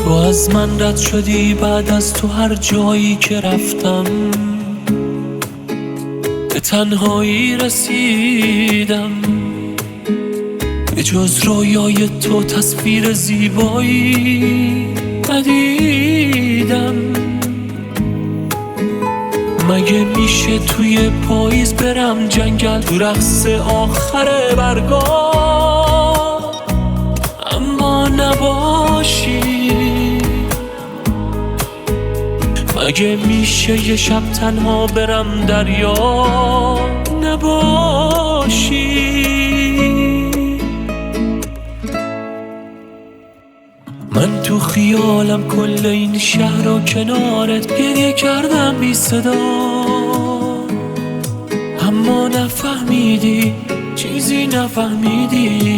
تو از من رد شدی بعد از تو هر جایی که رفتم به تنهایی رسیدم، به جز رویای تو تصویر زیبایی ندیدم. مگه میشه توی پاییز برم جنگل تو رقص آخر برگا اما نباشی؟ مگه میشه یه شب تنها برم دریا نباشی؟ من تو خیالم کل این شهر رو کنارت گریه کردم بی صدا، اما نفهمیدی، چیزی نفهمیدی.